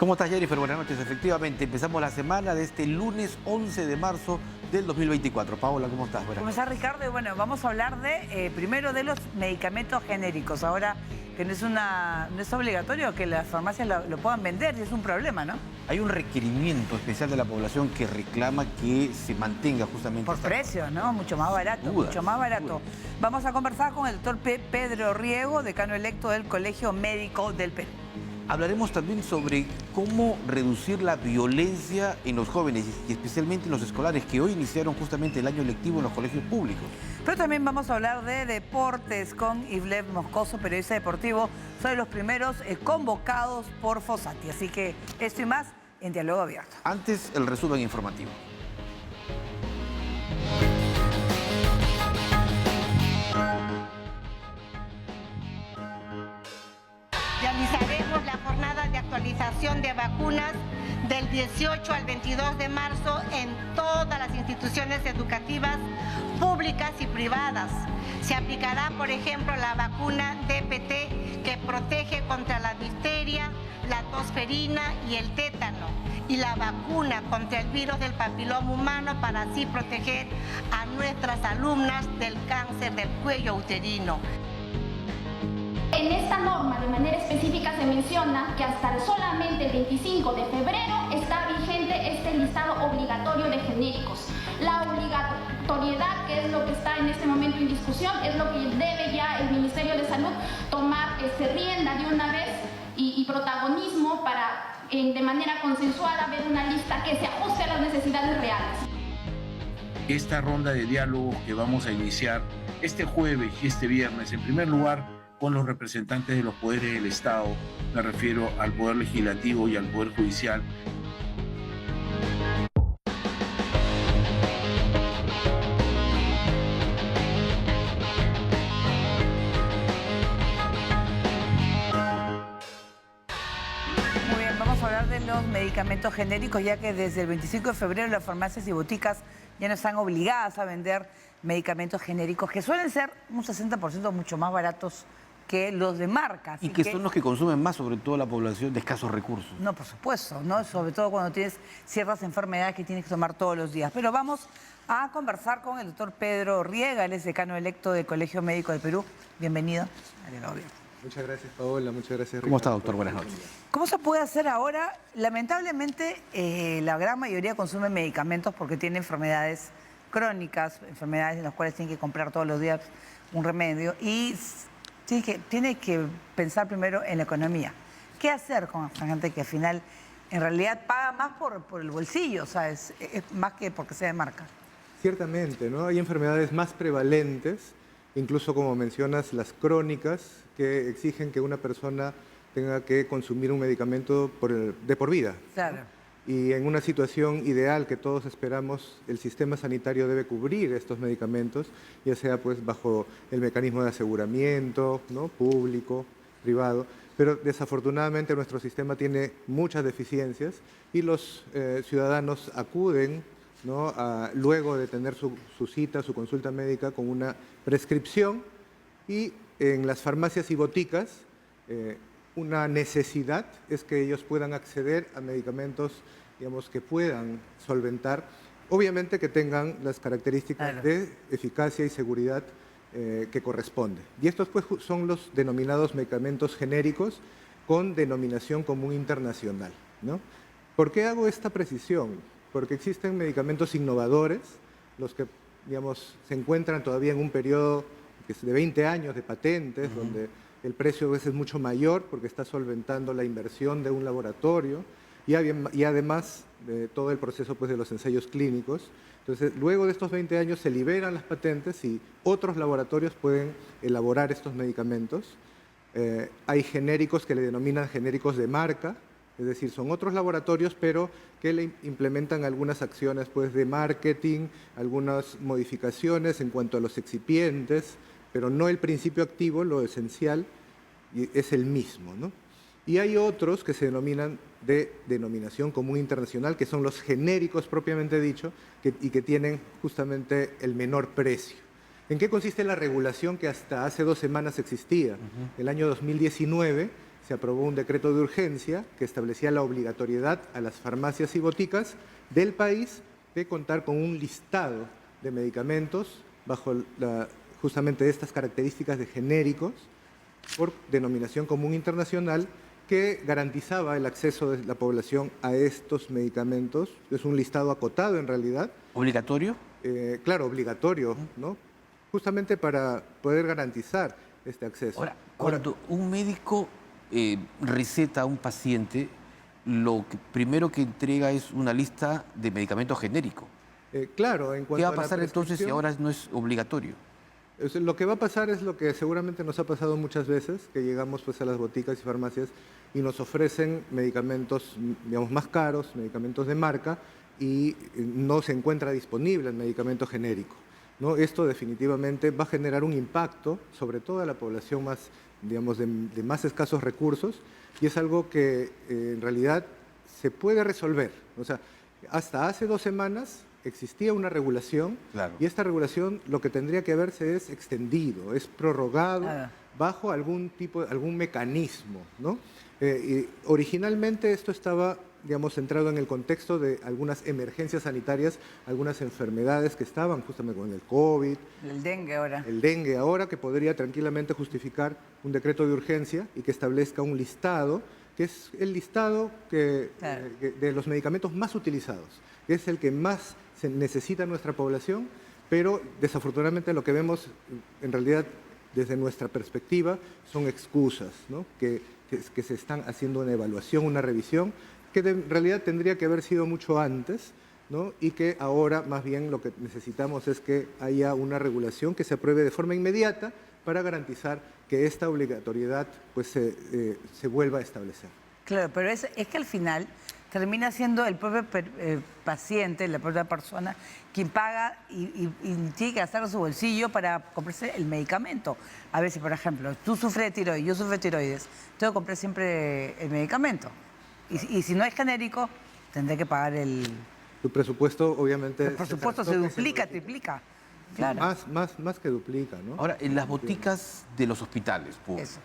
¿Cómo estás, Jennifer? Buenas noches. Efectivamente, empezamos la semana de este lunes 11 de marzo del 2024. Paola, ¿cómo estás? ¿Cómo estás, Ricardo? Y bueno, vamos a hablar primero de los medicamentos genéricos. Ahora que no es obligatorio que las farmacias lo puedan vender, y es un problema, ¿no? Hay un requerimiento especial de la población que reclama que se mantenga justamente... Por precios, ¿no? Mucho más barato, mucho más barato. Vamos a conversar con el doctor Pedro Riego, decano electo del Colegio Médico del Perú. Hablaremos también sobre cómo reducir la violencia en los jóvenes y especialmente en los escolares que hoy iniciaron justamente el año lectivo en los colegios públicos. Pero también vamos a hablar de deportes con Ivlev Moscoso, periodista deportivo. Son los primeros convocados por Fossati. Así que esto y más en Diálogo Abierto. Antes, el resumen informativo. Realizaremos la jornada de actualización de vacunas del 18 al 22 de marzo en todas las instituciones educativas públicas y privadas. Se aplicará, por ejemplo, la vacuna DPT, que protege contra la difteria, la tosferina y el tétano, y la vacuna contra el virus del papiloma humano para así proteger a nuestras alumnas del cáncer del cuello uterino. En esta norma, de manera específica, se menciona que hasta solamente el 25 de febrero está vigente este listado obligatorio de genéricos. La obligatoriedad, que es lo que está en este momento en discusión, es lo que debe ya el Ministerio de Salud tomar rienda de una vez y protagonismo para, de manera consensuada, ver una lista que se ajuste a las necesidades reales. Esta ronda de diálogo que vamos a iniciar este jueves y este viernes, en primer lugar, con los representantes de los poderes del Estado, me refiero al Poder Legislativo y al Poder Judicial. Muy bien, vamos a hablar de los medicamentos genéricos, ya que desde el 25 de febrero las farmacias y boticas ya no están obligadas a vender medicamentos genéricos, que suelen ser un 60% mucho más baratos que los de marca. Y que son los que consumen más, sobre todo la población de escasos recursos. No, por supuesto, ¿no? Sobre todo cuando tienes ciertas enfermedades que tienes que tomar todos los días. Pero vamos a conversar con el doctor Pedro Riego, él es decano electo del Colegio Médico del Perú. Bienvenido a Diálogo Abierto. Muchas gracias, Paola. Muchas gracias, Ricardo. ¿Cómo está, doctor? Buenas noches. ¿Cómo se puede hacer ahora? Lamentablemente, la gran mayoría consume medicamentos porque tiene enfermedades crónicas, enfermedades en las cuales tienen que comprar todos los días un remedio y tiene que pensar primero en la economía. ¿Qué hacer con esta gente que al final en realidad paga más por el bolsillo? O sea, es más que porque sea de marca. Ciertamente, ¿no? Hay enfermedades más prevalentes, incluso como mencionas, las crónicas, que exigen que una persona tenga que consumir un medicamento de por vida. Claro. Y en una situación ideal que todos esperamos, el sistema sanitario debe cubrir estos medicamentos, ya sea pues bajo el mecanismo de aseguramiento, ¿no? Público, privado, pero desafortunadamente nuestro sistema tiene muchas deficiencias y los ciudadanos acuden, ¿no? Luego de tener su cita, su consulta médica con una prescripción, y en las farmacias y boticas una necesidad es que ellos puedan acceder a medicamentos, digamos, que puedan solventar, obviamente que tengan las características de eficacia y seguridad que corresponde. Y estos pues son los denominados medicamentos genéricos con denominación común internacional, ¿no? ¿Por qué hago esta precisión? Porque existen medicamentos innovadores, los que, digamos, se encuentran todavía en un periodo de 20 años de patentes, donde el precio a veces es mucho mayor porque está solventando la inversión de un laboratorio y además de todo el proceso pues, de los ensayos clínicos. Entonces, luego de estos 20 años se liberan las patentes y otros laboratorios pueden elaborar estos medicamentos. Hay genéricos que le denominan genéricos de marca, es decir, son otros laboratorios, pero que le implementan algunas acciones pues, de marketing, algunas modificaciones en cuanto a los excipientes, pero no el principio activo, lo esencial, es el mismo, ¿no? Y hay otros que se denominan de denominación común internacional, que son los genéricos propiamente dicho, y que tienen justamente el menor precio. ¿En qué consiste la regulación que hasta hace 2 semanas existía? El año 2019 se aprobó un decreto de urgencia que establecía la obligatoriedad a las farmacias y boticas del país de contar con un listado de medicamentos bajo justamente estas características de genéricos por denominación común internacional que garantizaba el acceso de la población a estos medicamentos. Es un listado acotado en realidad. ¿Obligatorio? Claro, obligatorio, ¿no? Justamente para poder garantizar este acceso. Ahora, cuando un médico receta a un paciente, lo primero que entrega es una lista de medicamentos genéricos. Claro, en cuanto ¿Qué va a a la pasar entonces si prescripción, ahora no es obligatorio? Lo que va a pasar es lo que seguramente nos ha pasado muchas veces, que llegamos pues a las boticas y farmacias y nos ofrecen medicamentos, digamos, más caros, medicamentos de marca, y no se encuentra disponible el medicamento genérico, ¿no? Esto definitivamente va a generar un impacto sobre toda la población más, digamos, de más escasos recursos, y es algo que en realidad se puede resolver. O sea, hasta hace 2 semanas existía una regulación, Claro. y esta regulación lo que tendría que haberse es extendido, es prorrogado bajo algún mecanismo, ¿no? Y originalmente esto estaba, digamos, centrado en el contexto de algunas emergencias sanitarias, algunas enfermedades que estaban justamente con el COVID. El dengue ahora. El dengue ahora, que podría tranquilamente justificar un decreto de urgencia y que establezca un listado, que es el listado de los medicamentos más utilizados, que es el que más se necesita nuestra población, pero desafortunadamente lo que vemos en realidad desde nuestra perspectiva son excusas, ¿no? que se están haciendo una evaluación, una revisión, que en realidad tendría que haber sido mucho antes, ¿no? Y que ahora más bien lo que necesitamos es que haya una regulación que se apruebe de forma inmediata para garantizar que esta obligatoriedad pues, se vuelva a establecer. Claro, pero es que al final termina siendo el propio paciente, la propia persona, quien paga y tiene que gastar su bolsillo para comprarse el medicamento. A ver si, por ejemplo, tú sufres de tiroides, yo sufro de tiroides, tengo que comprar siempre el medicamento. Y si no es genérico, tendré que pagar el... Tu presupuesto, obviamente... Por supuesto, se duplica, triplica. Claro. Más que duplica, ¿no? Ahora, en las boticas de los hospitales públicos, Eso.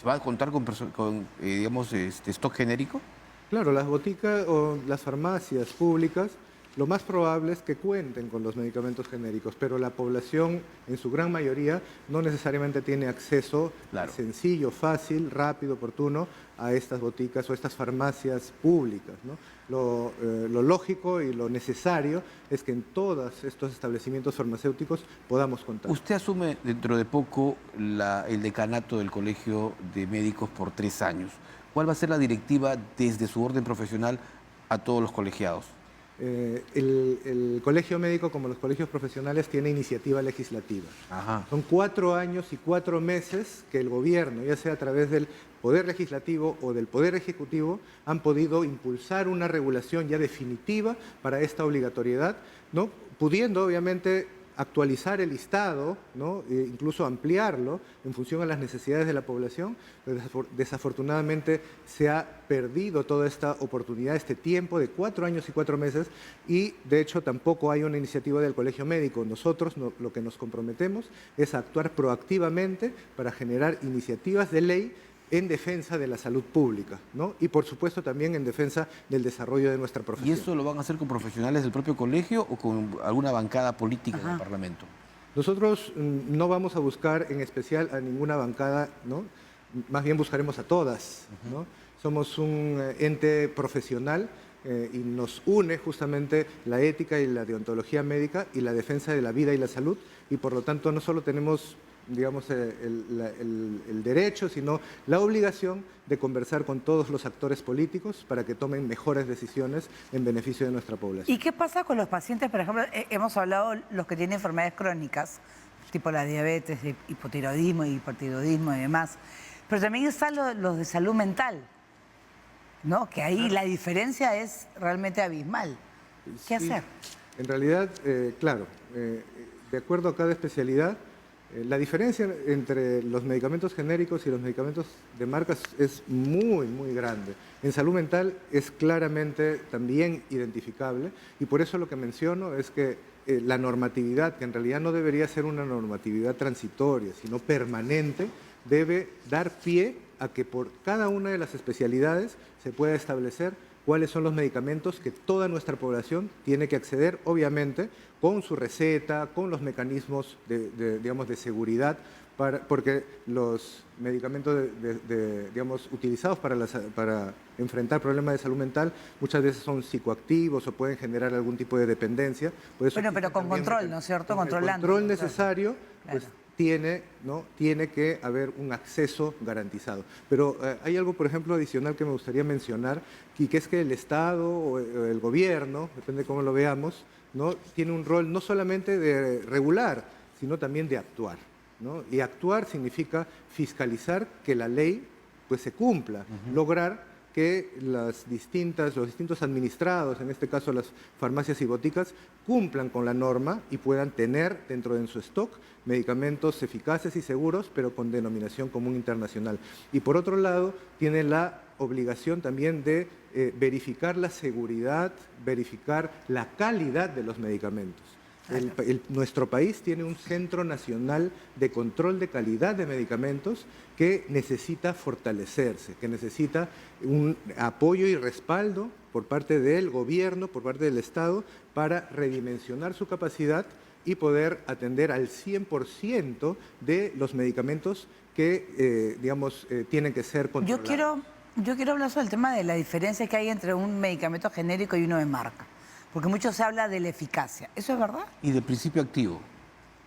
¿se va a contar con digamos, stock genérico? Claro, las boticas o las farmacias públicas, lo más probable es que cuenten con los medicamentos genéricos, pero la población, en su gran mayoría, no necesariamente tiene acceso sencillo, fácil, rápido, oportuno a estas boticas o estas farmacias públicas, ¿no? Lo lógico y lo necesario es que en todos estos establecimientos farmacéuticos podamos contar. Usted asume dentro de poco el decanato del Colegio de Médicos por 3 años. ¿Cuál va a ser la directiva desde su orden profesional a todos los colegiados? El colegio médico, como los colegios profesionales, tiene iniciativa legislativa. Ajá. Son 4 años y 4 meses que el gobierno, ya sea a través del Poder Legislativo o del Poder Ejecutivo, han podido impulsar una regulación ya definitiva para esta obligatoriedad, ¿no? Pudiendo, obviamente, actualizar el listado, ¿no? E incluso ampliarlo en función a las necesidades de la población, pero desafortunadamente se ha perdido toda esta oportunidad, este tiempo de 4 años y 4 meses, y de hecho tampoco hay una iniciativa del Colegio Médico. Nosotros lo que nos comprometemos es a actuar proactivamente para generar iniciativas de ley en defensa de la salud pública, ¿no? Y por supuesto también en defensa del desarrollo de nuestra profesión. ¿Y eso lo van a hacer con profesionales del propio colegio o con alguna bancada política del Parlamento? Nosotros no vamos a buscar en especial a ninguna bancada, ¿no? Más bien buscaremos a todas, ¿no? Somos un ente profesional y nos une justamente la ética y la deontología médica y la defensa de la vida y la salud, y por lo tanto no solo tenemos, digamos, el derecho, sino la obligación de conversar con todos los actores políticos para que tomen mejores decisiones en beneficio de nuestra población. ¿Y qué pasa con los pacientes? Por ejemplo, hemos hablado los que tienen enfermedades crónicas, tipo la diabetes, hipotiroidismo, hipertiroidismo y demás, pero también están los de salud mental, ¿no? Que ahí la diferencia es realmente abismal. ¿Qué hacer? En realidad, claro, de acuerdo a cada especialidad, la diferencia entre los medicamentos genéricos y los medicamentos de marcas es muy, muy grande. En salud mental es claramente también identificable, y por eso lo que menciono es que la normatividad, que en realidad no debería ser una normatividad transitoria, sino permanente, debe dar pie a que por cada una de las especialidades se pueda establecer cuáles son los medicamentos que toda nuestra población tiene que acceder, obviamente, con su receta, con los mecanismos digamos, de seguridad, porque los medicamentos digamos, utilizados para enfrentar problemas de salud mental muchas veces son psicoactivos o pueden generar algún tipo de dependencia. Por eso Bueno, pero con control, ¿no es cierto? Controlando. El control necesario, pues, Claro. tiene que haber un acceso garantizado. Pero hay algo, por ejemplo, adicional que me gustaría mencionar, y que es que el Estado o el gobierno, depende de cómo lo veamos, ¿no? Tiene un rol no solamente de regular, sino también de actuar, ¿no? Y actuar significa fiscalizar que la ley pues, se cumpla, lograr que los distintos administrados, en este caso las farmacias y boticas, cumplan con la norma y puedan tener dentro de su stock medicamentos eficaces y seguros, pero con denominación común internacional. Y por otro lado, tiene la obligación también de verificar la seguridad, verificar la calidad de los medicamentos. Nuestro país tiene un Centro Nacional de Control de Calidad de Medicamentos que necesita fortalecerse, que necesita un apoyo y respaldo por parte del gobierno, por parte del Estado, para redimensionar su capacidad y poder atender al 100% de los medicamentos que, tienen que ser controlados. Yo quiero hablar sobre el tema de la diferencia que hay entre un medicamento genérico y uno de marca. Porque mucho se habla de la eficacia. ¿Eso es verdad? Y del principio activo.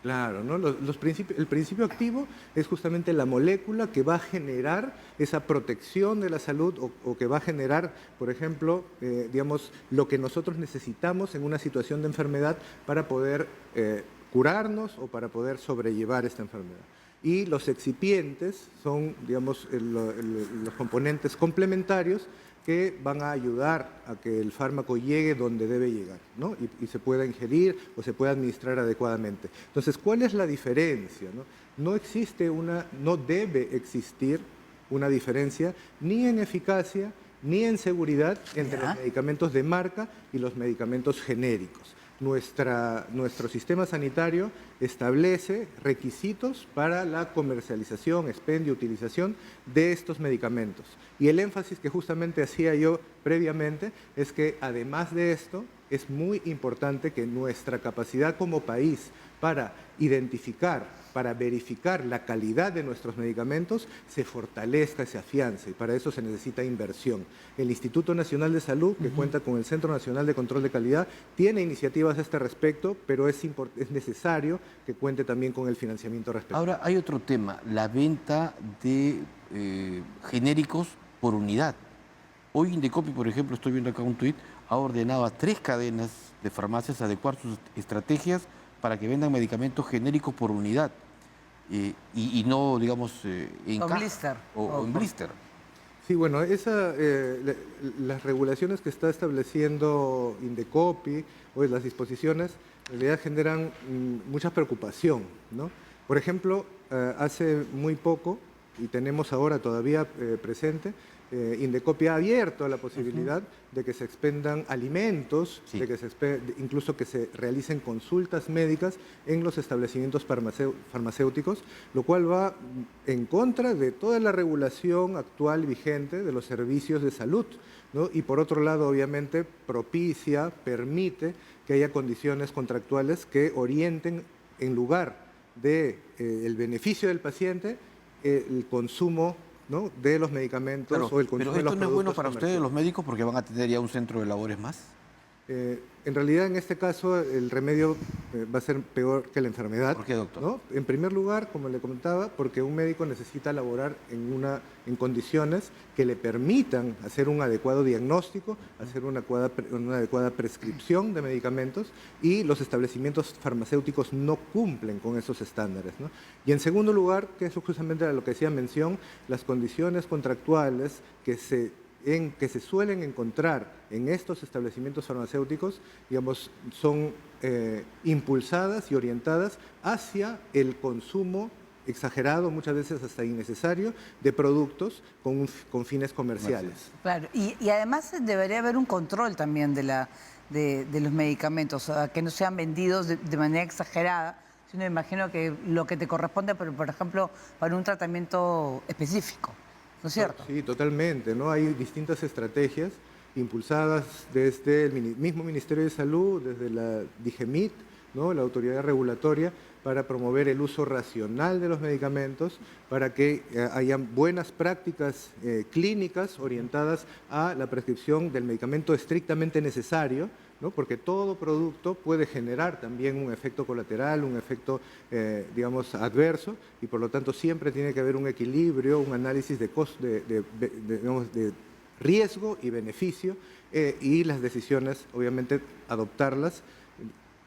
Claro, ¿no? El principio activo es justamente la molécula que va a generar esa protección de la salud o que va a generar, por ejemplo, lo que nosotros necesitamos en una situación de enfermedad para poder curarnos o para poder sobrellevar esta enfermedad. Y los excipientes son, digamos, los componentes complementarios que van a ayudar a que el fármaco llegue donde debe llegar, ¿no? Y se pueda ingerir o se pueda administrar adecuadamente. Entonces, ¿cuál es la diferencia, no? No debe existir una diferencia ni en eficacia ni en seguridad entre los medicamentos de marca y los medicamentos genéricos. Nuestro sistema sanitario establece requisitos para la comercialización, expendio, utilización de estos medicamentos. Y el énfasis que justamente hacía yo previamente es que además de esto es muy importante que nuestra capacidad como país para identificar, para verificar la calidad de nuestros medicamentos se fortalezca, se afiance, y para eso se necesita inversión. El Instituto Nacional de Salud, que cuenta con el Centro Nacional de Control de Calidad, tiene iniciativas a este respecto, pero es necesario que cuente también con el financiamiento respectivo. Ahora, hay otro tema, la venta de genéricos por unidad. Hoy Indecopi, por ejemplo, estoy viendo acá un tuit, ha ordenado a 3 cadenas de farmacias adecuar sus estrategias para que vendan medicamentos genéricos por unidad y no, digamos, en caja blister. O en blister. Sí, bueno, las regulaciones que está estableciendo Indecopi o las disposiciones en realidad generan mucha preocupación, ¿no? Por ejemplo, hace muy poco, y tenemos ahora todavía presente, Indecopi ha abierto la posibilidad de que se expendan alimentos, Sí. de que incluso que se realicen consultas médicas en los establecimientos farmacéuticos, lo cual va en contra de toda la regulación actual vigente de los servicios de salud, ¿no? Y por otro lado, obviamente, permite que haya condiciones contractuales que orienten en lugar del beneficio del paciente el consumo, ¿no?, de los medicamentos o el consumo pero de los esto no es bueno productos para ustedes, los médicos, porque van a tener ya un centro de labores más. En realidad, en este caso, el remedio va a ser peor que la enfermedad. ¿Por qué, doctor? ¿No? En primer lugar, como le comentaba, porque un médico necesita laborar en condiciones que le permitan hacer un adecuado diagnóstico, hacer una adecuada prescripción de medicamentos, y los establecimientos farmacéuticos no cumplen con esos estándares, ¿no? Y en segundo lugar, que eso justamente era lo que hacía mención, las condiciones contractuales que se suelen encontrar en estos establecimientos farmacéuticos, digamos, son impulsadas y orientadas hacia el consumo exagerado, muchas veces hasta innecesario, de productos con fines comerciales. Claro, y además debería haber un control también de los medicamentos, o sea, que no sean vendidos de manera exagerada, sino me imagino que lo que te corresponde, por ejemplo, para un tratamiento específico. ¿no es cierto? Sí, totalmente, ¿no? Hay distintas estrategias impulsadas desde el mismo Ministerio de Salud, desde la DIGEMIT, ¿no? La autoridad regulatoria, para promover el uso racional de los medicamentos, para que hayan buenas prácticas clínicas orientadas a la prescripción del medicamento estrictamente necesario, ¿no? Porque todo producto puede generar también un efecto colateral, un efecto, digamos, adverso, y por lo tanto siempre tiene que haber un equilibrio, un análisis de riesgo y beneficio, y las decisiones, obviamente, adoptarlas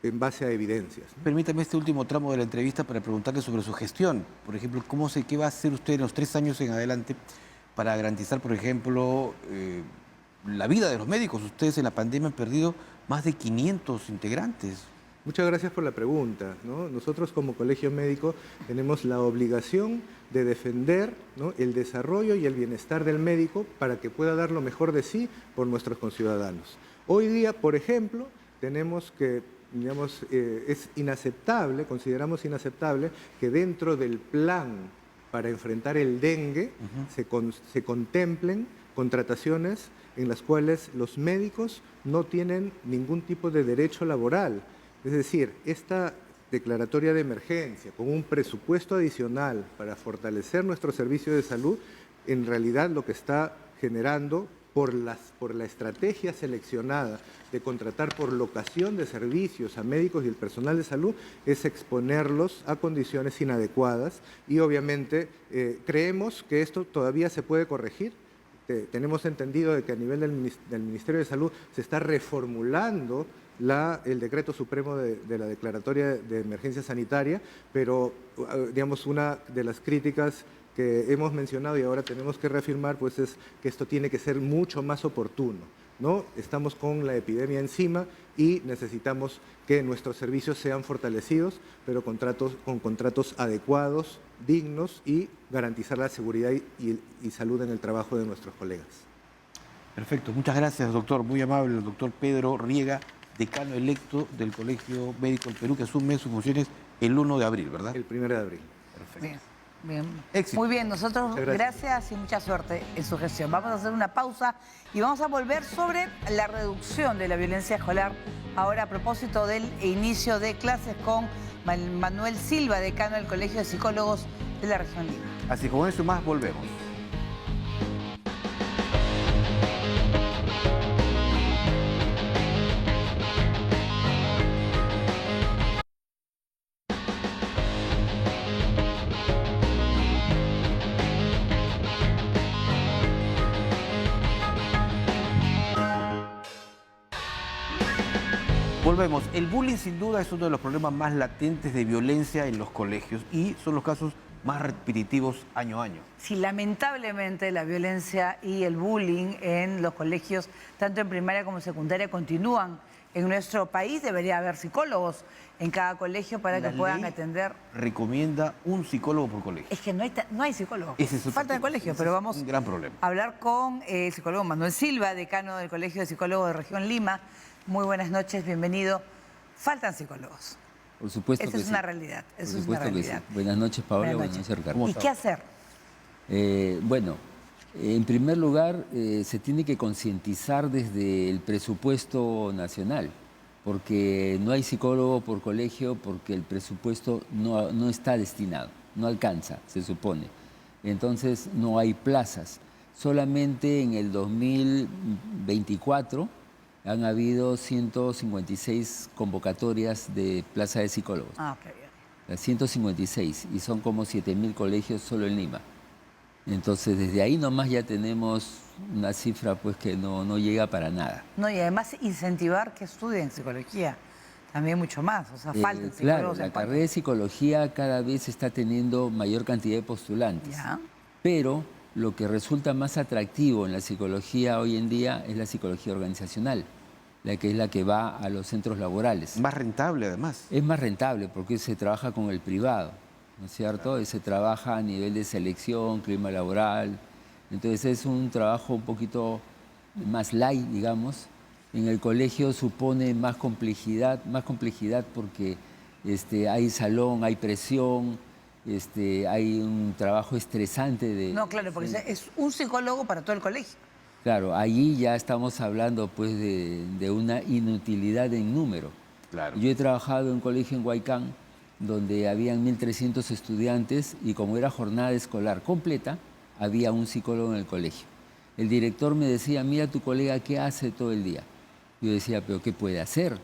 en base a evidencias, ¿no? Permítame este último tramo de la entrevista para preguntarle sobre su gestión. Por ejemplo, ¿qué va a hacer usted en los 3 años en adelante para garantizar, por ejemplo, la vida de los médicos? Ustedes en la pandemia han perdido más de 500 integrantes. Muchas gracias por la pregunta, ¿no? Nosotros como colegio médico tenemos la obligación de defender, ¿no?, el desarrollo y el bienestar del médico para que pueda dar lo mejor de sí por nuestros conciudadanos. Hoy día, por ejemplo, tenemos que, digamos, es inaceptable, consideramos inaceptable que dentro del plan para enfrentar el dengue se contemplen contrataciones en las cuales los médicos no tienen ningún tipo de derecho laboral. Es decir, esta declaratoria de emergencia con un presupuesto adicional para fortalecer nuestro servicio de salud, en realidad lo que está generando por la estrategia seleccionada de contratar por locación de servicios a médicos y el personal de salud es exponerlos a condiciones inadecuadas, y obviamente creemos que esto todavía se puede corregir. Tenemos entendido de que a nivel del Ministerio de Salud se está reformulando el decreto supremo de la declaratoria de emergencia sanitaria, pero digamos, una de las críticas que hemos mencionado y ahora tenemos que reafirmar, pues, es que esto tiene que ser mucho más oportuno, ¿no? Estamos con la epidemia encima y necesitamos que nuestros servicios sean fortalecidos, pero con contratos adecuados, dignos, y garantizar la seguridad y salud en el trabajo de nuestros colegas. Perfecto, muchas gracias, doctor. Muy amable, el doctor Pedro Riega, decano electo del Colegio Médico del Perú, que asume sus funciones el 1 de abril, ¿verdad? El 1 de abril. Perfecto. Bien, bien. Éxito. Muy bien, nosotros Muchas gracias. gracias y mucha suerte en su gestión. Vamos a hacer una pausa y vamos a volver sobre la reducción de la violencia escolar, ahora a propósito del inicio de clases, con Manuel Silva, decano del Colegio de Psicólogos de la Región Lima. Así, con eso más volvemos. Volvemos. El bullying sin duda es uno de los problemas más latentes de violencia en los colegios y son los casos más repetitivos año a año. Sí, lamentablemente la violencia y el bullying en los colegios, tanto en primaria como en secundaria, continúan en nuestro país. Debería haber psicólogos en cada colegio para que puedan atender. Recomienda un psicólogo por colegio. Es que no hay psicólogos. Ese es Falta de colegio, pero vamos un gran problema. a hablar con el psicólogo Manuel Silva, decano del Colegio de Psicólogos de Región Lima. Muy buenas noches, bienvenido. Faltan psicólogos. Por supuesto Eso que es sí. una realidad. Eso Por es una supuesto que sí. realidad. Buenas noches, Paola. Buenas Buenas noches. noches, Ricardo. ¿Y qué hacer? Bueno, en primer lugar, se tiene que concientizar desde el presupuesto nacional, porque no hay psicólogo por colegio, porque el presupuesto no está destinado, no alcanza, se supone. Entonces, no hay plazas. Solamente en el 2024 han habido 156 convocatorias de plaza de psicólogos. Ah, qué bien. 156, y son como 7.000 colegios solo en Lima. Entonces, desde ahí nomás ya tenemos una cifra, pues, que no llega para nada. No, y además incentivar que estudien psicología, también mucho más. O sea, faltan Claro, psicólogos. la en carrera de psicología cada vez está teniendo mayor cantidad de postulantes. Ya. Pero lo que resulta más atractivo en la psicología hoy en día es la psicología organizacional, que es la que va a los centros laborales. Más rentable, además. Es más rentable porque se trabaja con el privado, ¿no es cierto? Y se trabaja a nivel de selección, clima laboral. Entonces es un trabajo un poquito más light, digamos. En el colegio supone más complejidad porque hay salón, hay presión, hay un trabajo estresante de... No, claro, porque es un psicólogo para todo el colegio. Claro, allí ya estamos hablando pues de una inutilidad en número. Claro. Yo he trabajado en un colegio en Huaycán donde habían 1.300 estudiantes y como era jornada escolar completa, había un psicólogo en el colegio. El director me decía, mira tu colega, ¿qué hace todo el día? Yo decía, ¿pero qué puede hacer?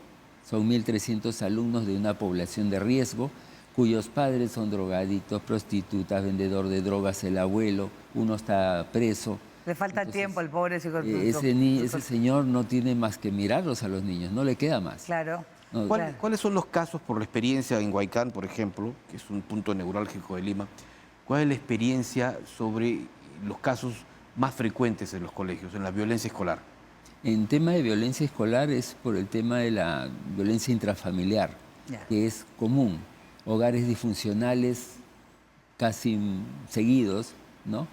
Son 1.300 alumnos de una población de riesgo cuyos padres son drogadictos, prostitutas, vendedor de drogas, el abuelo, uno está preso. Le falta Entonces, tiempo al pobre psicólogo. ese señor no tiene más que mirarlos a los niños, no le queda más. Claro. No, Claro. ¿Cuáles son los casos, por la experiencia en Huaycán, por ejemplo, que es un punto neurálgico de Lima, cuál es la experiencia sobre los casos más frecuentes en los colegios, en la violencia escolar? En tema de violencia escolar es por el tema de la violencia intrafamiliar, Ya. que es común. Hogares disfuncionales casi seguidos, ¿no?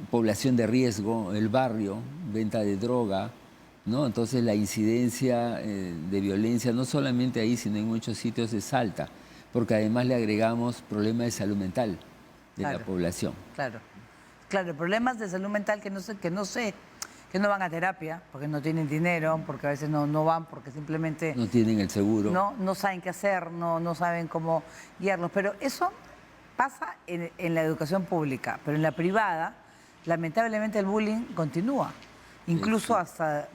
Población de riesgo, el barrio, venta de droga, ¿no? Entonces la incidencia de violencia, no solamente ahí, sino en muchos sitios es alta, porque además le agregamos problemas de salud mental de la población. Claro. Claro, problemas de salud mental que no van a terapia, porque no tienen dinero, porque a veces no van, porque simplemente No tienen el seguro. no saben qué hacer, no saben cómo guiarlos. Pero eso pasa en la educación pública, pero en la privada, lamentablemente el bullying continúa, incluso hasta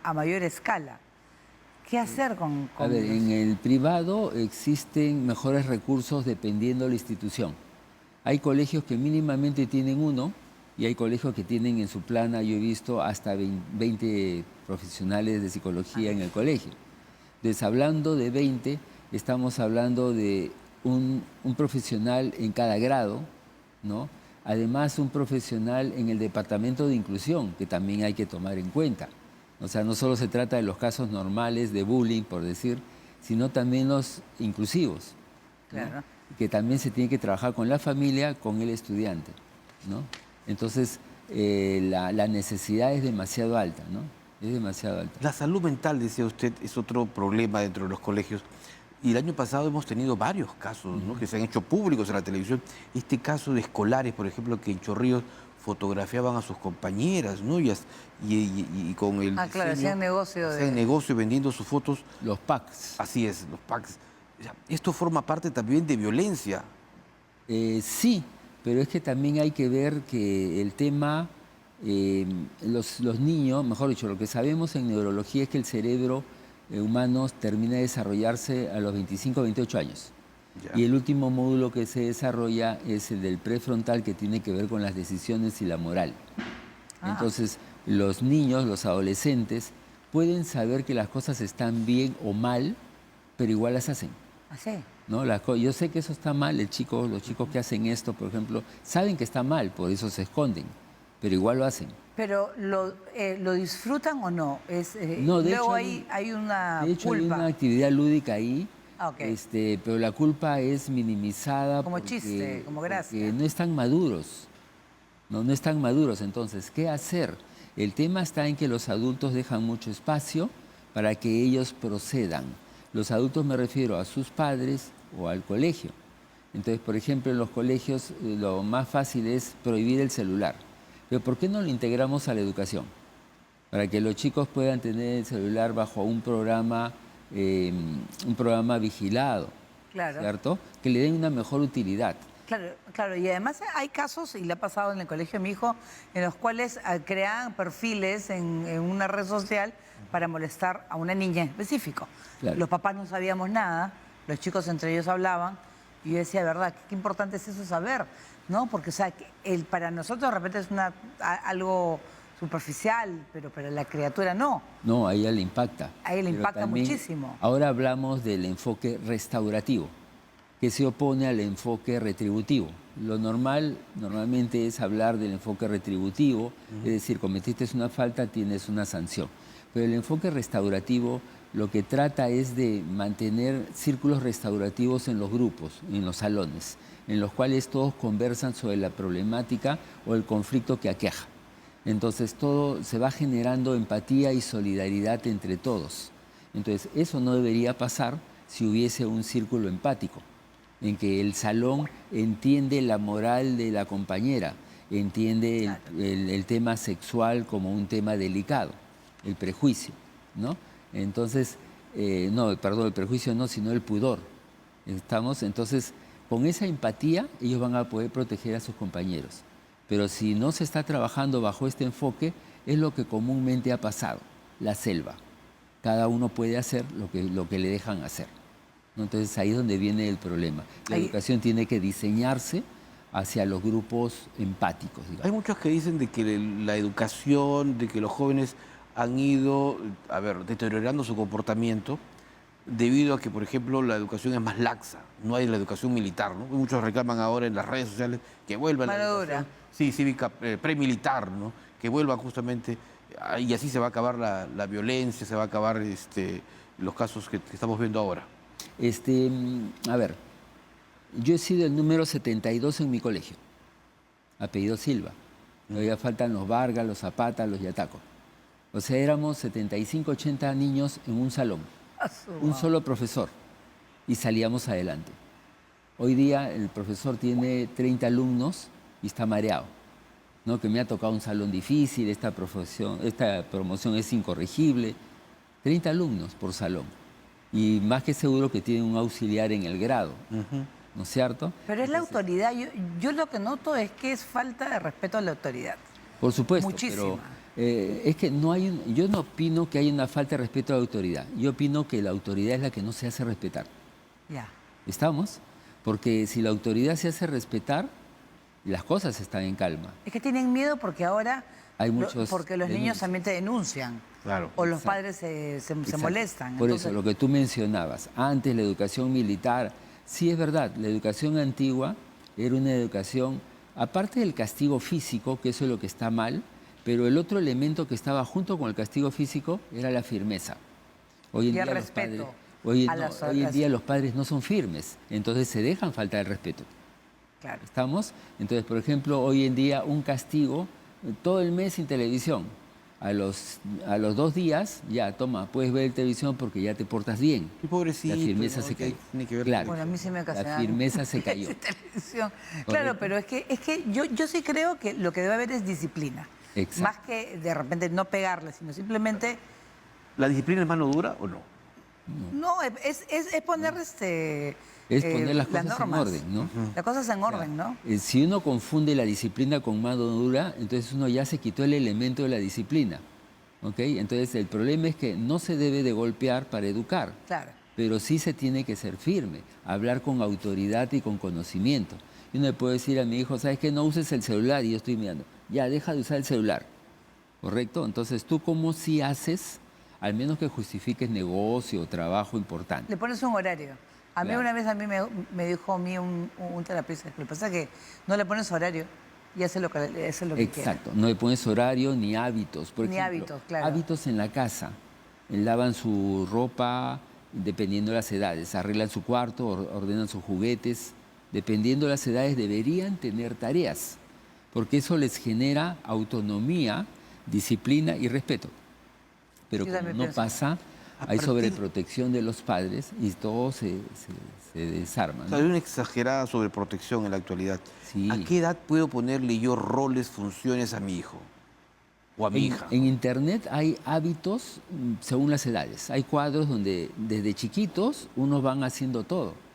a mayor escala. ¿Qué hacer con A ver, eso? en el privado existen mejores recursos dependiendo de la institución. Hay colegios que mínimamente tienen uno y hay colegios que tienen en su plana, yo he visto, hasta 20 profesionales de psicología en el colegio. Entonces, hablando de 20, estamos hablando de un profesional en cada grado, ¿no? Además, un profesional en el departamento de inclusión, que también hay que tomar en cuenta. O sea, no solo se trata de los casos normales de bullying, por decir, sino también los inclusivos, ¿no? Claro. Que también se tiene que trabajar con la familia, con el estudiante, ¿no? Entonces, la necesidad es demasiado alta, ¿no? Es demasiado alta. La salud mental, decía usted, es otro problema dentro de los colegios. Y el año pasado hemos tenido varios casos, ¿no?, que se han hecho públicos en la televisión. Este caso de escolares, por ejemplo, que en Chorrillos fotografiaban a sus compañeras, ¿no? Y con el Claro, diseño, hacían negocio de... hacían negocio vendiendo sus fotos. Los packs. Así es, los packs. O sea, esto forma parte también de violencia. Sí, pero es que también hay que ver que el tema, los niños, mejor dicho, lo que sabemos en neurología es que el cerebro humano termina de desarrollarse a los 25 o 28 años. Ya. Y el último módulo que se desarrolla es el del prefrontal, que tiene que ver con las decisiones y la moral. Entonces, los niños, los adolescentes, pueden saber que las cosas están bien o mal, pero igual las hacen, Así. ¿no? Yo sé que eso está mal, los chicos que hacen esto, por ejemplo, saben que está mal, por eso se esconden, pero igual lo hacen. Pero ¿lo disfrutan o no? No, de luego hecho, hay una De hecho, hay culpa. una actividad lúdica ahí, Ok. pero la culpa es minimizada Como chiste, como gracia. porque no están maduros. No están maduros. Entonces, ¿qué hacer? El tema está en que los adultos dejan mucho espacio para que ellos procedan. Los adultos me refiero a sus padres o al colegio. Entonces, por ejemplo, en los colegios lo más fácil es prohibir el celular. Pero ¿por qué no lo integramos a la educación? Para que los chicos puedan tener el celular bajo un programa vigilado, Claro. ¿cierto? Que le den una mejor utilidad. Claro, y además hay casos, y le ha pasado en el colegio de mi hijo, en los cuales crean perfiles en una red social para molestar a una niña en específico. Claro. Los papás no sabíamos nada, los chicos entre ellos hablaban, y yo decía, verdad, qué importante es eso saber, ¿no? Porque, o sea, para nosotros de repente es algo superficial, pero para la criatura no. No, a ella le impacta. A ella le Pero impacta también, muchísimo. Ahora hablamos del enfoque restaurativo, que se opone al enfoque retributivo. Lo normalmente es hablar del enfoque retributivo, es decir, cometiste una falta, tienes una sanción. Pero el enfoque restaurativo lo que trata es de mantener círculos restaurativos en los grupos, en los salones, en los cuales todos conversan sobre la problemática o el conflicto que aqueja. Entonces todo se va generando empatía y solidaridad entre todos. Entonces eso no debería pasar si hubiese un círculo empático. en que el salón entiende la moral de la compañera, entiende el tema sexual como un tema delicado, el prejuicio, ¿no? Entonces, no, perdón, el prejuicio no, sino el pudor. Entonces, con esa empatía, ellos van a poder proteger a sus compañeros. Pero si no se está trabajando bajo este enfoque, es lo que comúnmente ha pasado, la selva. Cada uno puede hacer lo que le dejan hacer, ¿no? Entonces, ahí es donde viene el problema. La educación tiene que diseñarse hacia los grupos empáticos, digamos. Hay muchos que dicen de que la educación, de que los jóvenes han ido, deteriorando su comportamiento debido a que, por ejemplo, la educación es más laxa, no hay la educación militar, ¿no? Muchos reclaman ahora en las redes sociales que vuelva la educación cívica premilitar, ¿no? Que vuelva justamente, y así se va a acabar la violencia, se va a acabar los casos que estamos viendo ahora. Yo he sido el número 72 en mi colegio, apellido Silva. Todavía faltan los Vargas, los Zapata, los Yataco. O sea, éramos 75, 80 niños en un salón, un solo profesor, y salíamos adelante. Hoy día el profesor tiene 30 alumnos y está mareado, ¿no? Que me ha tocado un salón difícil, esta promoción es incorregible. 30 alumnos por salón. Y más que seguro que tiene un auxiliar en el grado, ¿no es cierto? Pero es la autoridad. Yo lo que noto es que es falta de respeto a la autoridad. Por supuesto, muchísima. pero es que yo no opino que haya una falta de respeto a la autoridad. Yo opino que la autoridad es la que no se hace respetar. Ya. ¿Estamos? Porque si la autoridad se hace respetar, las cosas están en calma. Es que tienen miedo porque ahora... porque los niños también te denuncian. Claro. O los padres se molestan. Por eso, lo que tú mencionabas, antes la educación militar, sí es verdad, la educación antigua era una educación, aparte del castigo físico, que eso es lo que está mal, pero el otro elemento que estaba junto con el castigo físico era la firmeza. Hoy en día los padres, hoy en día los padres no son firmes, entonces se dejan faltar el respeto. Claro. ¿Estamos? Entonces, por ejemplo, hoy en día un castigo, todo el mes sin televisión. A los 2 días, ya, toma, puedes ver televisión porque ya te portas bien. Qué pobrecito. La firmeza se cayó. Claro. Bueno, a mí se me ocasionaron. La firmeza se cayó. Claro, pero es que yo sí creo que lo que debe haber es disciplina. Exacto. Más que de repente no pegarle, sino simplemente... ¿La disciplina es mano dura o no? No, es poner es poner las cosas normas en orden, ¿no? Las cosas en orden, ¿no? Si uno confunde la disciplina con mano dura, entonces uno ya se quitó el elemento de la disciplina, ¿ok? Entonces el problema es que no se debe de golpear para educar, Claro. pero sí se tiene que ser firme, hablar con autoridad y con conocimiento. Y uno le puede decir a mi hijo, ¿sabes qué? No uses el celular, y yo estoy mirando, ya, deja de usar el celular, ¿correcto? Entonces tú, ¿cómo sí haces? Al menos que justifiques negocio o trabajo importante. Le pones un horario. A mí Claro. una vez me dijo un terapeuta, lo que pasa es que no le pones horario y hace lo que quiere. Exacto, no le pones horario ni hábitos. Por Ni ejemplo, hábitos, claro. hábitos en la casa. Lavan su ropa dependiendo de las edades, arreglan su cuarto, ordenan sus juguetes. Dependiendo de las edades deberían tener tareas, porque eso les genera autonomía, disciplina y respeto. Pero como no pasa, hay sobreprotección de los padres y todo se desarma, ¿no? Hay una exagerada sobreprotección en la actualidad. Sí. ¿A qué edad puedo ponerle yo roles, funciones a mi hijo o a mi hija? En Internet hay hábitos según las edades. Hay cuadros donde desde chiquitos unos van haciendo todo.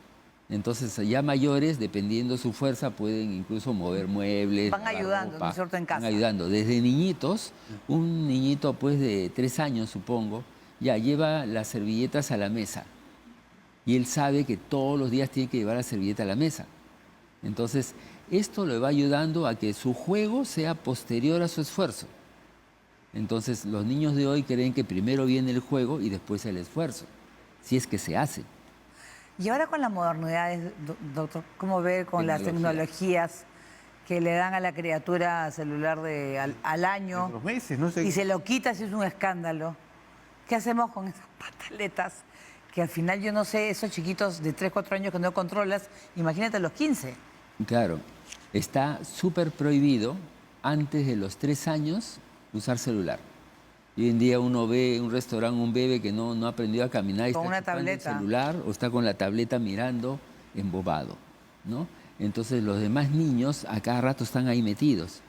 Entonces, ya mayores, dependiendo de su fuerza, pueden incluso mover muebles. Van lavar ayudando, ropa, ¿no es cierto?, en casa. Van ayudando. Desde niñitos, un niñito pues de 3 años, supongo, ya lleva las servilletas a la mesa. Y él sabe que todos los días tiene que llevar la servilleta a la mesa. Entonces, esto le va ayudando a que su juego sea posterior a su esfuerzo. Entonces, los niños de hoy creen que primero viene el juego y después el esfuerzo, si es que se hace. Y ahora con las modernidades, doctor, ¿cómo ve con las tecnologías que le dan a la criatura celular al año? Los meses, no sé. Y se lo quita si es un escándalo. ¿Qué hacemos con esas pataletas? Que al final, yo no sé, esos chiquitos de 3, 4 años que no controlas, imagínate los 15. Claro, está súper prohibido antes de los 3 años usar celular. Hoy en día uno ve en un restaurante un bebé que no ha aprendido a caminar y Con está una chupando el tableta. celular o está con la tableta mirando. embobado, ¿no? Entonces los demás niños a cada rato están ahí metidos.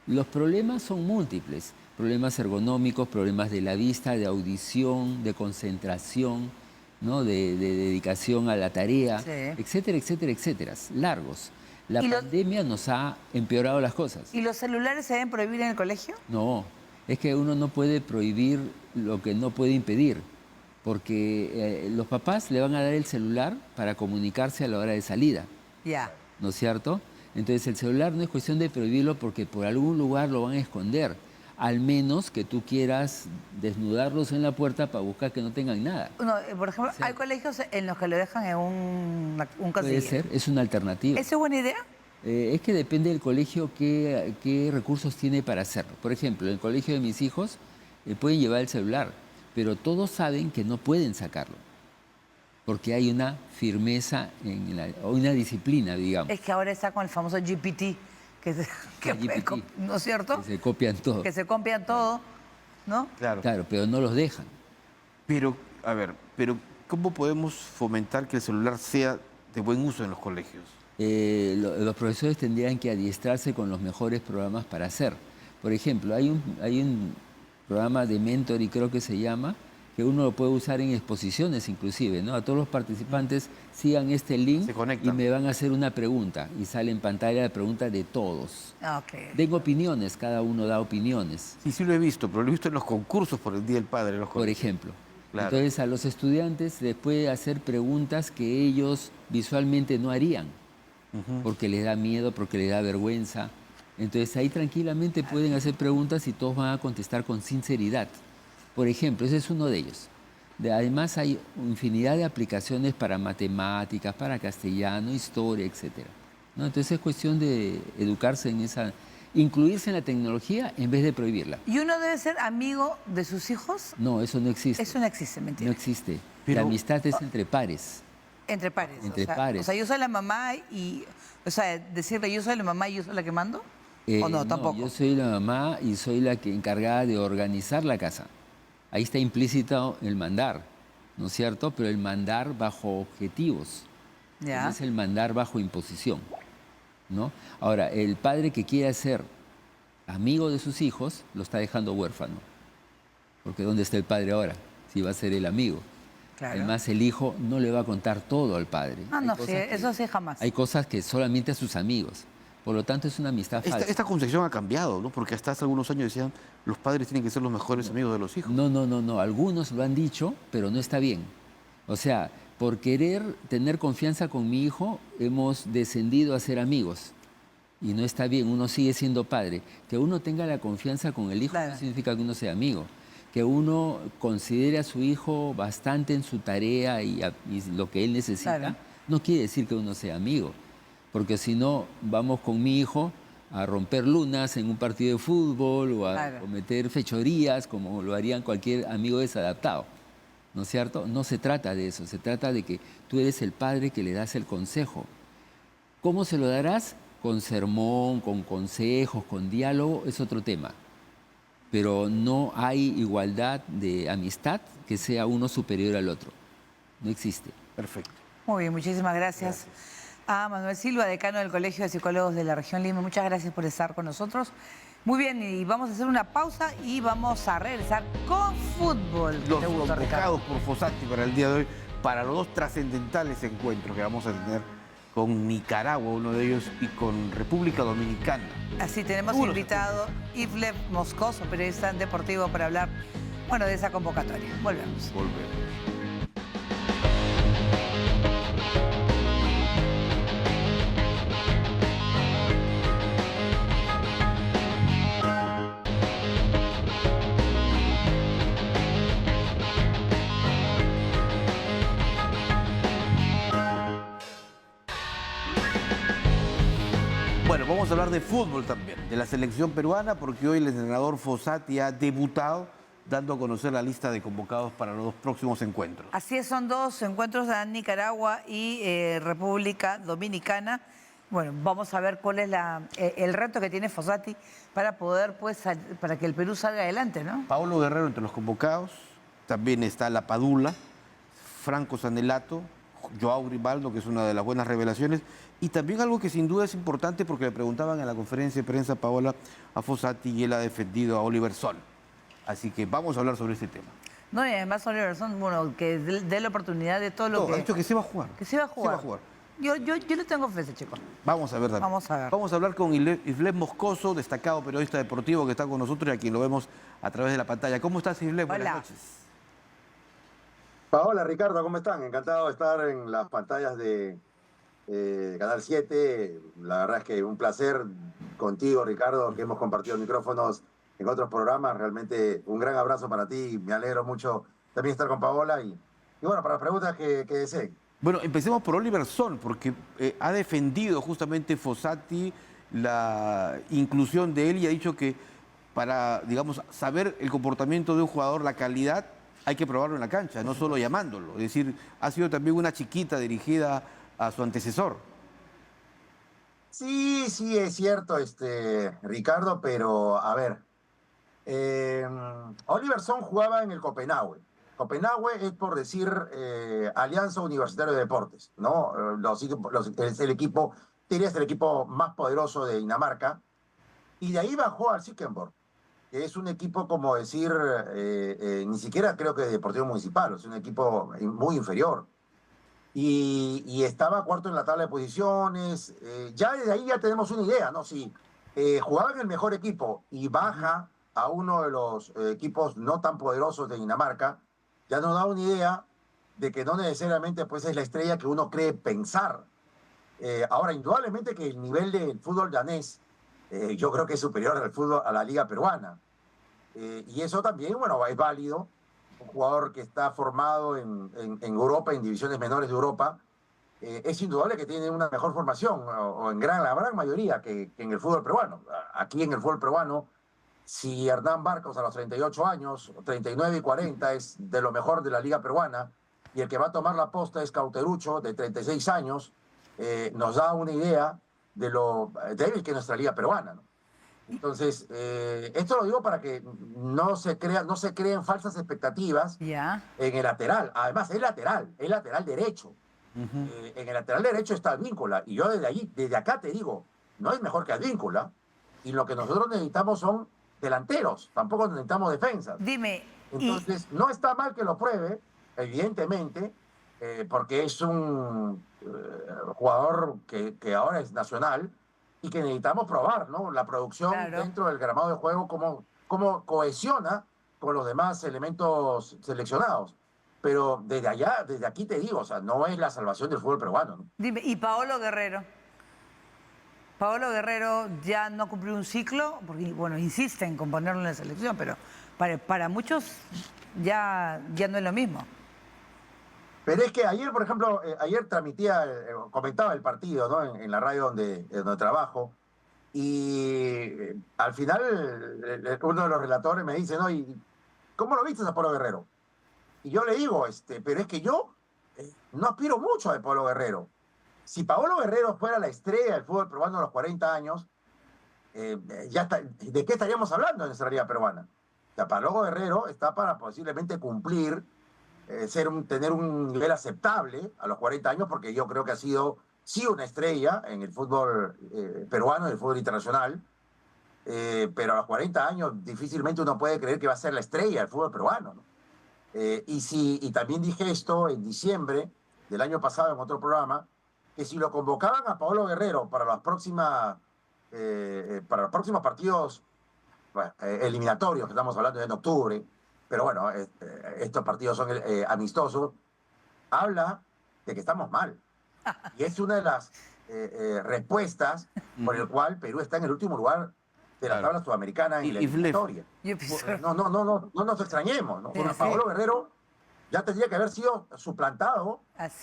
Los problemas son múltiples, problemas ergonómicos, problemas de la vista, de audición, de concentración, ¿no? de dedicación a la tarea, Sí. etcétera, etcétera, etcétera, largos. La ¿Y pandemia nos ha empeorado las cosas. ¿Y los celulares se deben prohibir en el colegio? No, es que uno no puede prohibir lo que no puede impedir, porque los papás le van a dar el celular para comunicarse a la hora de salida, Ya. ¿no es cierto? Entonces el celular no es cuestión de prohibirlo porque por algún lugar lo van a esconder, al menos que tú quieras desnudarlos en la puerta para buscar que no tengan nada. No, por ejemplo, Sí. hay colegios en los que lo dejan en un Puede casillero. ser, es una alternativa. ¿Eso es buena idea? Es que depende del colegio qué recursos tiene para hacerlo. Por ejemplo, en el colegio de mis hijos pueden llevar el celular, pero todos saben que no pueden sacarlo, porque hay una firmeza, o una disciplina, digamos. Es que ahora está con el famoso GPT, GPT. ¿no es cierto? Que se copian todo. Que se copian todo, ¿no? Claro. Claro, pero no los dejan. Pero, a ver, ¿cómo podemos fomentar que el celular sea de buen uso en los colegios? Los profesores tendrían que adiestrarse con los mejores programas para hacer. Por ejemplo, hay un programa de mentoring, creo que se llama, que uno lo puede usar en exposiciones inclusive, ¿no? A todos los participantes sigan este link Se conectan. y me van a hacer una pregunta y sale en pantalla la pregunta de todos. Ok. Den opiniones, cada uno da opiniones, Sí, sí lo he visto, pero lo he visto en los concursos por el Día del Padre. En los por colegios. ejemplo. Claro. Entonces a los estudiantes les puede hacer preguntas que ellos visualmente no harían, porque les da miedo, porque les da vergüenza. Entonces ahí tranquilamente pueden hacer preguntas y todos van a contestar con sinceridad. Por ejemplo, ese es uno de ellos. Además hay infinidad de aplicaciones para matemáticas, para castellano, historia, etc. ¿No? Entonces es cuestión de educarse en esa, incluirse en la tecnología en vez de prohibirla. ¿Y uno debe ser amigo de sus hijos? No, eso no existe. Eso no existe, mentira. No existe. Pero- La amistad es entre pares. Entre pares. Entre o sea, pares. O sea, yo soy la mamá y... O sea, decirle yo soy la mamá y yo soy la que mando. ¿O no? Tampoco. Yo soy la mamá y soy la que encargada de organizar la casa. Ahí está implícito el mandar, ¿no es cierto? Pero el mandar bajo objetivos. Ya. No es el mandar bajo imposición, ¿no? Ahora, el padre que quiere ser amigo de sus hijos lo está dejando huérfano. Porque ¿dónde está el padre ahora? Si va a ser el amigo. Claro. Además, el hijo no le va a contar todo al padre. Ah, Hay no, cosas sí, eso sí jamás. Hay cosas que solamente a sus amigos. Por lo tanto, es una amistad falsa. Esta concepción ha cambiado, ¿no? Porque hasta hace algunos años decían los padres tienen que ser los mejores amigos de los hijos. No. Algunos lo han dicho, pero no está bien. O sea, por querer tener confianza con mi hijo, hemos descendido a ser amigos. Y no está bien, uno sigue siendo padre. Que uno tenga la confianza con el hijo Claro. no significa que uno sea amigo. Que uno considere a su hijo bastante en su tarea y lo que él necesita, Claro. no quiere decir que uno sea amigo. Porque si no, vamos con mi hijo a romper lunas en un partido de fútbol o a Claro. cometer fechorías como lo harían cualquier amigo desadaptado. ¿No es cierto? No se trata de eso, se trata de que tú eres el padre que le das el consejo. ¿Cómo se lo darás? Con sermón, con consejos, con diálogo, es otro tema. Pero no hay igualdad de amistad que sea uno superior al otro. No existe. Perfecto. Muy bien, muchísimas gracias. A Manuel Silva, decano del Colegio de Psicólogos de la Región Lima. Muchas gracias por estar con nosotros. Muy bien, y vamos a hacer una pausa y vamos a regresar con fútbol. Los ¿Te gustó, Ricardo? convocados por Fossati para el día de hoy, para los dos trascendentales encuentros que vamos a tener con Nicaragua, uno de ellos, y con República Dominicana. Así tenemos Uno, invitado Ivlev Moscoso, periodista deportivo, para hablar, bueno, de esa convocatoria. Volvemos. Volver. Bueno, vamos a hablar de fútbol también, de la selección peruana, porque hoy el entrenador Fossati ha debutado dando a conocer la lista de convocados para los dos próximos encuentros. Así es, son dos encuentros de Nicaragua y República Dominicana. Bueno, vamos a ver cuál es el reto que tiene Fossati para poder, pues, para que el Perú salga adelante, ¿no? Paulo Guerrero entre los convocados, también está La Padula, Franco Sanelato, Joao Grimaldo, que es una de las buenas revelaciones, y también algo que sin duda es importante porque le preguntaban en la conferencia de prensa, Paola, a Fossati, y él ha defendido a Oliver Sol. Así que vamos a hablar sobre este tema. No, y además Oliver Son, bueno, que dé la oportunidad de todo lo No, que... ha dicho que se va a jugar. Que se va a jugar. Se va a jugar. Yo le tengo fe a ese chico. Vamos a ver también. Vamos a ver. Vamos a hablar con Islet Moscoso, destacado periodista deportivo que está con nosotros y a quien lo vemos a través de la pantalla. ¿Cómo estás, Islet? Buenas Hola. noches. Paola, Ricardo, ¿cómo están? Encantado de estar en las pantallas de Canal 7. La verdad es que un placer contigo, Ricardo, que hemos compartido micrófonos en otros programas. Realmente un gran abrazo para ti. Me alegro mucho también estar con Paola. Y bueno, para las preguntas que deseen. Bueno, empecemos por Oliver Son, porque ha defendido justamente Fossati la inclusión de él y ha dicho que para, digamos, saber el comportamiento de un jugador, la calidad, hay que probarlo en la cancha, no solo llamándolo. Es decir, ha sido también una chiquita dirigida a su antecesor. Sí, sí, es cierto, Ricardo, pero a ver. Oliver Son jugaba en el Copenhague. Copenhague es, por decir, Alianza Universitario de Deportes, ¿no? Es el equipo, diría, es el equipo más poderoso de Dinamarca. Y de ahí bajó al Sickenborg, que es un equipo, como decir, ni siquiera creo que Deportivo Municipal, es un equipo muy inferior. Y estaba cuarto en la tabla de posiciones. Ya desde ahí ya tenemos una idea, ¿no? Si jugaba en el mejor equipo y baja a uno de los equipos no tan poderosos de Dinamarca, ya nos da una idea de que no necesariamente pues, es la estrella que uno cree pensar. Ahora, indudablemente que el nivel del fútbol danés yo creo que es superior al fútbol, a la liga peruana. Y eso también, bueno, es válido. Un jugador que está formado en Europa, en divisiones menores de Europa, es indudable que tiene una mejor formación, o en la gran mayoría, que en el fútbol peruano. Aquí en el fútbol peruano, si Hernán Barcos a los 38 años, 39 y 40, es de lo mejor de la liga peruana, y el que va a tomar la posta es Cauterucho, de 36 años, nos da una idea de lo débil que es nuestra liga peruana, ¿no? Entonces, esto lo digo para que no se creen falsas expectativas en el lateral. Además, es lateral derecho. En el lateral derecho está Advíncula, y yo desde acá te digo, no es mejor que Advíncula, y lo que nosotros necesitamos son delanteros, tampoco necesitamos defensas. Dime. Entonces, no está mal que lo pruebe, evidentemente, porque es un jugador que ahora es nacional y que necesitamos probar, ¿no? La producción dentro del gramado de juego, cómo cohesiona con los demás elementos seleccionados. Pero desde aquí te digo, o sea, no es la salvación del fútbol peruano, ¿no? Dime, ¿y Paolo Guerrero? Paolo Guerrero ya no cumplió un ciclo, porque, bueno, insisten con ponerlo en la selección, pero para muchos ya no es lo mismo. Pero es que ayer, por ejemplo, ayer comentaba el partido, ¿no? En la radio donde trabajo, y al final uno de los relatores me dice, ¿no? ¿Y cómo lo viste a Paolo Guerrero? Y yo le digo, pero es que yo no aspiro mucho a Paolo Guerrero. Si Paolo Guerrero fuera la estrella del fútbol peruano a los 40 años, ¿de qué estaríamos hablando en nuestra liga peruana? O sea, Paolo Guerrero está para posiblemente cumplir, tener un nivel aceptable a los 40 años, porque yo creo que ha sido, sí, una estrella en el fútbol peruano, en el fútbol internacional, pero a los 40 años difícilmente uno puede creer que va a ser la estrella del fútbol peruano, ¿no? Y también dije esto en diciembre del año pasado en otro programa, que si lo convocaban a Paolo Guerrero para los próximos partidos eliminatorios, que estamos hablando en octubre, pero bueno, estos partidos son amistosos, habla de que estamos mal. Y es una de las respuestas por el cual Perú está en el último lugar de la tabla sudamericana en la eliminatoria. No nos extrañemos, ¿no? Porque Paolo Guerrero ya tendría que haber sido suplantado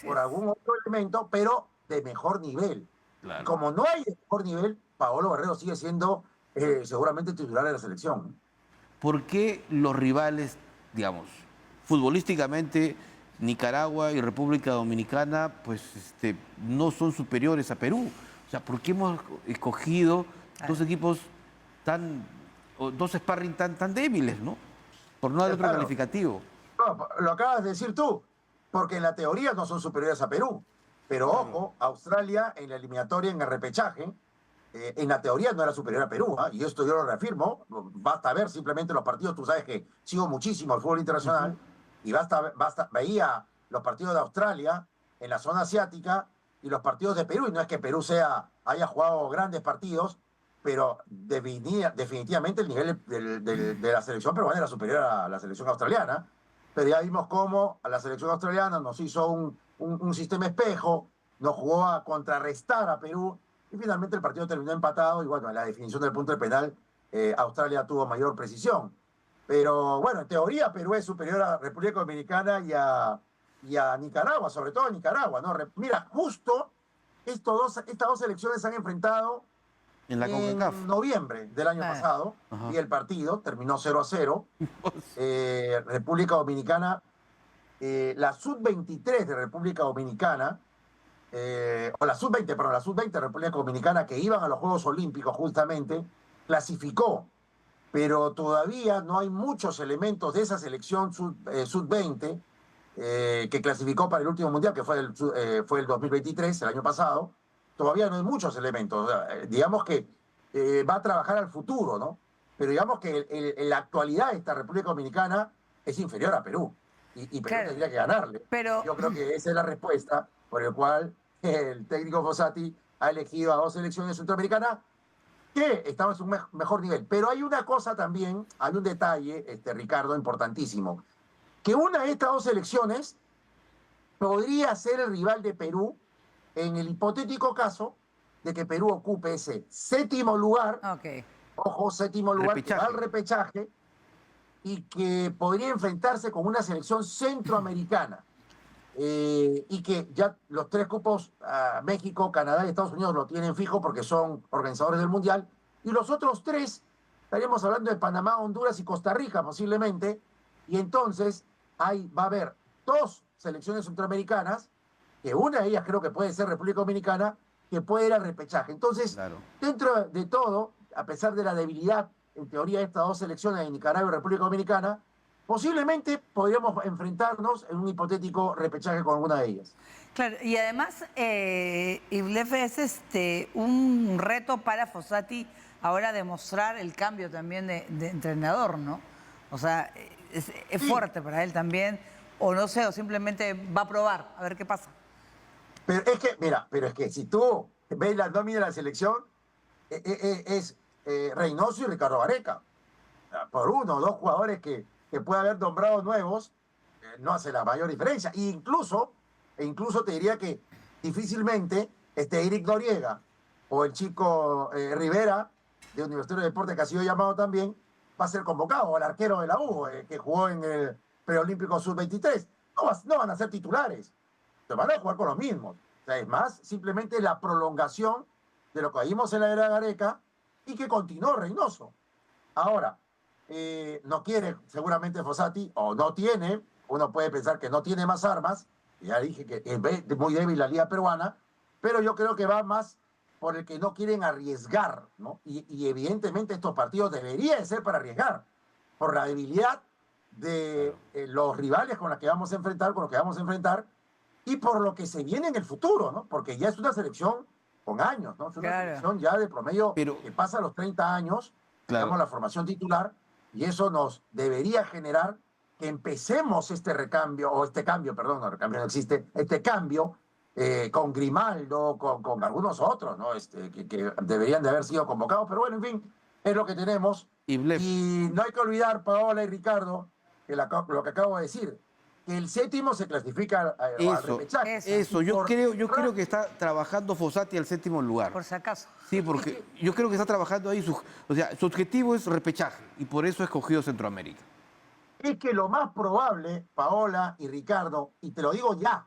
por algún otro elemento, pero de mejor nivel. Claro. Como no hay de mejor nivel, Paolo Guerrero sigue siendo seguramente titular de la selección. ¿Por qué los rivales, digamos, futbolísticamente, Nicaragua y República Dominicana, pues no son superiores a Perú? O sea, ¿por qué hemos escogido dos equipos dos sparring tan débiles, ¿no? Por no dar otro calificativo. No, lo acabas de decir tú. porque en la teoría no son superiores a Perú. Pero ojo, Australia en la eliminatoria, en el repechaje, en la teoría no era superior a Perú, ¿ah? Y esto yo lo reafirmo. Basta ver simplemente los partidos. Tú sabes que sigo muchísimo el fútbol internacional y veía los partidos de Australia en la zona asiática y los partidos de Perú. Y no es que Perú haya jugado grandes partidos, pero definitivamente el nivel de la selección peruana era superior a la selección australiana. Pero ya vimos cómo a la selección australiana nos hizo un sistema espejo, nos jugó a contrarrestar a Perú y finalmente el partido terminó empatado y bueno, en la definición del punto de penal Australia tuvo mayor precisión. Pero bueno, en teoría Perú es superior a República Dominicana y a Nicaragua, sobre todo a Nicaragua, ¿no? Mira, justo estas dos selecciones se han enfrentado En la CONCACAF. noviembre del año pasado, y el partido terminó 0-0. República Dominicana, la sub-23 de República Dominicana, o la sub-20, perdón, la sub-20 de República Dominicana, que iban a los Juegos Olímpicos justamente, clasificó, pero todavía no hay muchos elementos de esa selección sub-20 que clasificó para el último mundial, que fue el 2023, el año pasado. Todavía no hay muchos elementos. O sea, digamos que va a trabajar al futuro, ¿no? Pero digamos que en la actualidad esta República Dominicana es inferior a Perú. Y Perú Claro. tendría que ganarle. Pero- Yo creo que esa es la respuesta por la cual el técnico Fossati ha elegido a dos selecciones centroamericanas que estamos en un mejor nivel. Pero hay una cosa también, hay un detalle, Ricardo, importantísimo. Que una de estas dos selecciones podría ser el rival de Perú en el hipotético caso de que Perú ocupe ese séptimo lugar, Ok. ojo, séptimo lugar, que Repechaje. va al repechaje, y que podría enfrentarse con una selección centroamericana. Y que ya los tres cupos, México, Canadá y Estados Unidos, lo tienen fijo porque son organizadores del Mundial. Y los otros tres, estaríamos hablando de Panamá, Honduras y Costa Rica posiblemente. Y entonces ahí va a haber dos selecciones centroamericanas, que una de ellas creo que puede ser República Dominicana, que puede ir al repechaje. Entonces, Claro. dentro de todo, a pesar de la debilidad, en teoría, de estas dos selecciones de Nicaragua y República Dominicana, posiblemente podríamos enfrentarnos en un hipotético repechaje con alguna de ellas. Claro, y además, Iblef, es un reto para Fossati ahora demostrar el cambio también de entrenador, ¿no? O sea, es fuerte para él también, o no sé, o simplemente va a probar, a ver qué pasa. Pero es que si tú ves la nómina de la selección, es Reynoso y Ricardo Gareca. Por uno o dos jugadores que puede haber nombrado nuevos, no hace la mayor diferencia. E incluso te diría que difícilmente Eric Noriega o el chico Rivera de Universitario de Deportes, que ha sido llamado también, va a ser convocado, o el arquero de la U, que jugó en el preolímpico sub-23. No van a ser titulares, se van a jugar con los mismos. O sea, es más simplemente la prolongación de lo que vimos en la era Gareca y que continuó Reynoso. Ahora, no quiere seguramente Fossati, o no tiene, uno puede pensar que no tiene más armas, ya dije que es muy débil la liga peruana, pero yo creo que va más por el que no quieren arriesgar, ¿no? Y evidentemente estos partidos deberían ser para arriesgar, por la debilidad de los rivales con los que vamos a enfrentar, y por lo que se viene en el futuro, ¿no? Porque ya es una selección con años, ¿no? Es una selección ya de promedio que pasa los 30 años, digamos, la formación titular, y eso nos debería generar que empecemos este cambio no existe, este cambio con Grimaldo, con algunos otros, ¿no? Que deberían de haber sido convocados, pero bueno, en fin, es lo que tenemos. Y no hay que olvidar, Paola y Ricardo, que lo que acabo de decir, que el séptimo se clasifica al repechaje. Yo creo que está trabajando Fossati al séptimo lugar. Por si acaso. Sí, porque yo creo que está trabajando ahí. Su objetivo es repechaje y por eso ha escogido Centroamérica. Es que lo más probable, Paola y Ricardo, y te lo digo ya,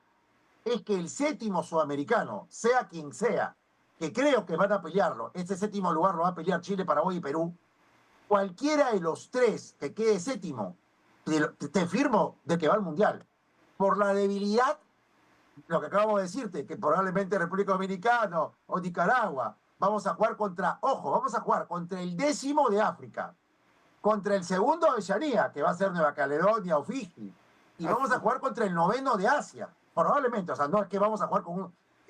es que el séptimo sudamericano, sea quien sea, que creo que van a pelearlo, ese séptimo lugar lo va a pelear Chile, Paraguay y Perú, cualquiera de los tres que quede séptimo, te firmo de que va al Mundial. Por la debilidad, lo que acabo de decirte, que probablemente República Dominicana o Nicaragua, vamos a jugar contra el 10º de África, contra el segundo de Oceanía, que va a ser Nueva Caledonia o Fiji, y vamos a jugar contra el 9º de Asia, probablemente. O sea, no es que vamos a jugar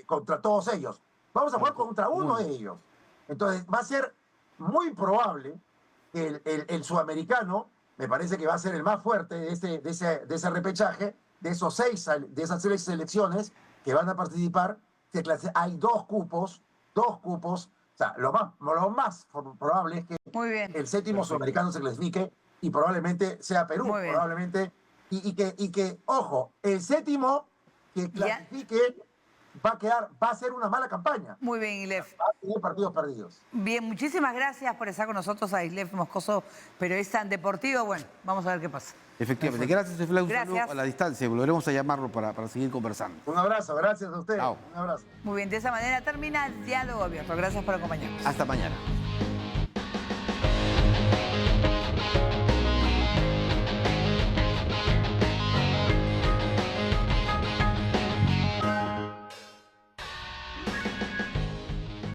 contra todos ellos, vamos a jugar contra uno de ellos. Entonces, va a ser muy probable que el sudamericano, me parece que va a ser el más fuerte de ese repechaje, de esas 6 selecciones que van a participar. Hay 2 cupos. O sea, lo más probable es que Muy bien. el 7º sudamericano se clasifique y probablemente sea Perú. Muy bien. Probablemente. Y que, ojo, el 7º que clasifique va a ser una mala campaña. Muy bien, Islef. Va a tener partidos perdidos. Bien, muchísimas gracias por estar con nosotros a Islef Moscoso, periodista en Deportivo. Bueno, vamos a ver qué pasa. Efectivamente. Gracias, Efla. Un Gracias. saludo a la distancia. Volveremos a llamarlo para seguir conversando. Un abrazo, gracias a ustedes. Chao. Un abrazo. Muy bien, de esa manera termina el diálogo abierto. Gracias por acompañarnos. Hasta mañana.